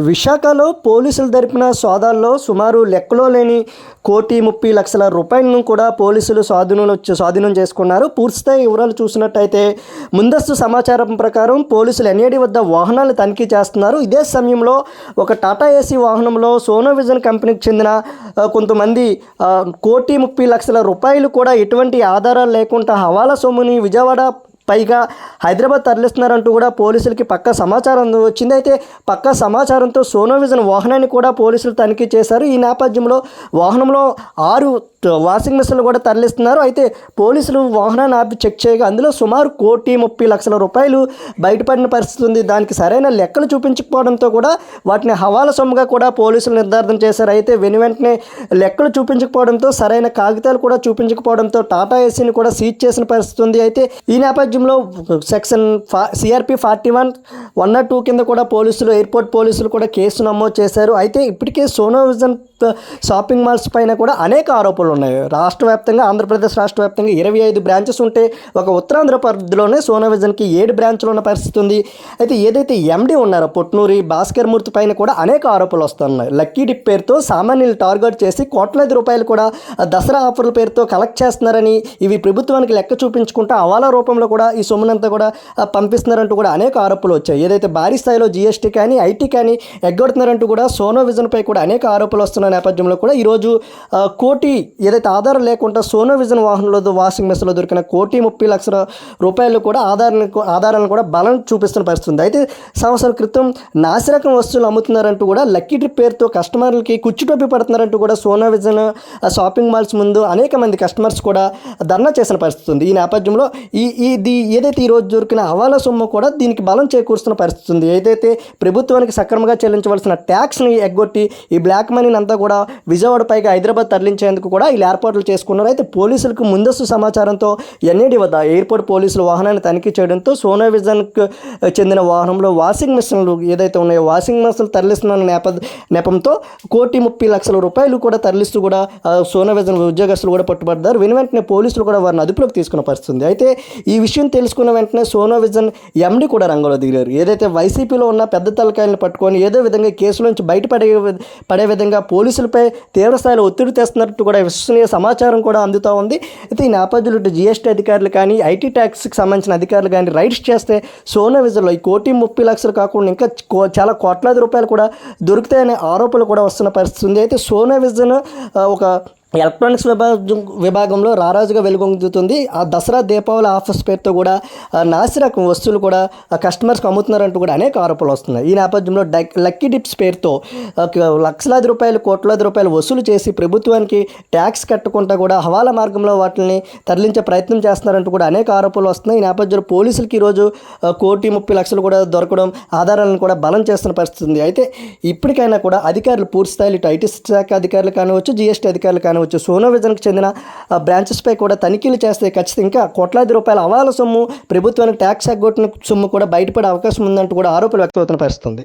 విశాఖలో పోలీసులు జరిపిన సోదాల్లో సుమారు లెక్కలో లేని 1,30,00,000 రూపాయలను కూడా పోలీసులు స్వాధీనం చేసుకున్నారు. పూర్తిస్థాయి వివరాలు చూసినట్టయితే ముందస్తు సమాచారం ప్రకారం పోలీసులు ఎన్ఏడి వద్ద వాహనాలు తనిఖీ చేస్తున్నారు. ఇదే సమయంలో ఒక టాటా ఏసీ వాహనంలో సోనోవిజన్ కంపెనీకి చెందిన కొంతమంది 1,30,00,000 రూపాయలు కూడా ఎటువంటి ఆధారాలు లేకుండా హవాలా సొమ్ముని విజయవాడ పైగా హైదరాబాద్ తరలిస్తున్నారంటూ కూడా పోలీసులకి పక్కా సమాచారం వచ్చింది. అయితే పక్కా సమాచారంతో సోనోవిజన్ వాహనాన్ని కూడా పోలీసులు తనిఖీ చేశారు. ఈ నేపథ్యంలో వాహనంలో 6 వాషింగ్ మెషిన్లు కూడా తరలిస్తున్నారు. అయితే పోలీసులు వాహనాన్ని ఆపి చెక్ చేయగా అందులో సుమారు 1,30,00,000 రూపాయలు బయటపడిన పరిస్థితి ఉంది. దానికి సరైన లెక్కలు చూపించకపోవడంతో కూడా వాటిని హవాలా సొమ్ముగా కూడా పోలీసులు నిర్ధారణ చేశారు. అయితే వెంటనే లెక్కలు చూపించకపోవడంతో సరైన కాగితాలు కూడా చూపించకపోవడంతో టాటా ఏసీని కూడా సీజ్ చేసిన పరిస్థితి ఉంది. అయితే ఈ నేపథ్యంలో సెక్షన్ CRP 41(102) కింద కూడా ఎయిర్పోర్ట్ పోలీసులు కూడా కేసు నమోదు చేశారు. అయితే ఇప్పటికే సోనోవిజన్ షాపింగ్ మాల్స్ పైన కూడా అనేక ఆరోపణలు ఉన్నాయి. రాష్ట్ర వ్యాప్తంగా ఆంధ్రప్రదేశ్ రాష్ట్ర వ్యాప్తంగా 25 బ్రాంచెస్ ఉంటే ఒక ఉత్తరాంధ్ర పరిధిలోనే సోనోవిజన్కి 7 బ్రాంచ్లు ఉన్న పరిస్థితి ఉంది. అయితే ఏదైతే MD ఉన్నారో పొట్నూరి భాస్కర్ మూర్తి పైన కూడా అనేక ఆరోపణలు వస్తున్నాయి. లక్కీ డిప్ పేరుతో సామాన్యులు టార్గెట్ చేసి కోట్లాది రూపాయలు కూడా దసరా ఆఫర్ల పేరుతో కలెక్ట్ చేస్తున్నారని, ఇవి ప్రభుత్వానికి లెక్క చూపించుకుంటూ హవాలా రూపంలో కూడా ఈ సొమ్మునంతా కూడా పంపిస్తున్నారంటూ కూడా అనేక ఆరోపణలు వచ్చాయి. ఏదైతే భారీ స్థాయిలో GST కానీ IT కానీ ఎగ్గొడుతున్నారంటూ కూడా సోనోవిజన్పై కూడా అనేక ఆరోపణలు వస్తున్న నేపథ్యంలో కూడా ఈరోజు ఏదైతే ఆధారం లేకుండా సోనోవిజన్ వాహనంలో వాషింగ్ మెషిన్లో దొరికిన 1,30,00,000 రూపాయలు కూడా ఆధారాలను కూడా బలం చూపిస్తున్న పరిస్థితి ఉంది. అయితే సంవత్సరాల క్రితం నాసిరకం వస్తువులు అమ్ముతున్నారంటూ కూడా లక్కీ ట్రిప్ పేరుతో కస్టమర్లకి కుచ్చుటోపి పడుతున్నారంటూ కూడా సోనోవిజన్ షాపింగ్ మాల్స్ ముందు అనేక మంది కస్టమర్స్ కూడా ధర్నా చేసిన పరిస్థితి ఉంది. ఈ నేపథ్యంలో ఏదైతే ఈరోజు దొరికిన హవాలా సొమ్ము కూడా దీనికి బలం చేకూరుస్తున్న పరిస్థితి ఉంది. ఏదైతే ప్రభుత్వానికి సక్రమంగా చెల్లించవలసిన ట్యాక్స్ని ఎగ్గొట్టి ఈ బ్లాక్ మనీని అంతా కూడా విజయవాడ పైగా హైదరాబాద్ తరలించేందుకు కూడా వీళ్ళు ఏర్పాట్లు చేసుకున్నారు. అయితే పోలీసులకు ముందస్తు సమాచారంతో NAD వద్ద ఎయిర్పోర్ట్ పోలీసులు వాహనాన్ని తనిఖీ చేయడంతో సోనోవిజన్కు చెందిన వాహనంలో వాషింగ్ మెషిన్లు ఏదైతే ఉన్నాయో వాషింగ్ మెషిన్లు తరలిస్తున్న నెపంతో 1,30,00,000 రూపాయలు కూడా తరలిస్తూ కూడా సోనోవిజన్ ఉద్యోగస్తులు కూడా పట్టుబడ్డారు. వెంటనే పోలీసులు కూడా వారిని అదుపులోకి తీసుకున్న పరిస్థితి. అయితే ఈ విషయం తెలుసుకున్న వెంటనే సోనోవిజన్ MD కూడా రంగంలో దిగారు. ఏదైతే వైసీపీలో ఉన్న పెద్ద తలకాయలను పట్టుకొని ఏదో విధంగా కేసులోంచి బయటపడే విధంగా పోలీసులపై తీవ్రస్థాయిలో ఒత్తిడి తెస్తున్నట్టు కూడా విశ్వసనీయ సమాచారం కూడా అందుతూ ఉంది. అయితే ఈ నేపథ్యంలో GST అధికారులు కానీ IT ట్యాక్స్కి సంబంధించిన అధికారులు కానీ రైడ్స్ చేస్తే సోనోవిజన్లో ఈ 1,30,00,000 కాకుండా ఇంకా చాలా కోట్లాది రూపాయలు కూడా దొరుకుతాయనే ఆరోపణలు కూడా వస్తున్న పరిస్థితి ఉంది. అయితే సోనోవిజన్ ఒక ఎలక్ట్రానిక్స్ విభాగంలో రారాజుగా వెలుగొందుతుంది. ఆ దసరా దీపావళి ఆఫర్స్ పేరుతో కూడా నాసిరకం వస్తువులు కూడా కస్టమర్స్కి అమ్ముతున్నారంటూ కూడా అనేక ఆరోపణలు వస్తున్నాయి. ఈ నేపథ్యంలో లక్కీ డిప్స్ పేరుతో లక్షలాది రూపాయలు కోట్లాది రూపాయలు వసూలు చేసి ప్రభుత్వానికి ట్యాక్స్ కట్టకుండా కూడా హవాలా మార్గంలో వాటిని తరలించే ప్రయత్నం చేస్తున్నారంటూ కూడా అనేక ఆరోపణలు వస్తున్నాయి. ఈ నేపథ్యంలో పోలీసులకి ఈరోజు 1,30,00,000 కూడా దొరకడం ఆధారాలను కూడా బలం చేస్తున్న పరిస్థితి ఉంది. అయితే ఇప్పటికైనా కూడా అధికారులు పూర్తి స్థాయిలో IT శాఖ అధికారులు కానివచ్చు, GST అధికారులు కానివచ్చు, సోనోవిజన్కి చెందిన బ్రాంచెస్పై కూడా తనిఖీలు చేస్తే ఖచ్చితంగా ఇంకా కోట్లాది రూపాయల హవాలా సొమ్ము ప్రభుత్వానికి ట్యాక్స్ ఎగ్గొట్టిన సొమ్ము కూడా బయటపడే అవకాశం ఉందంటూ కూడా ఆరోపణలు వ్యక్తమవుతున్న పరిస్థితి ఉంది.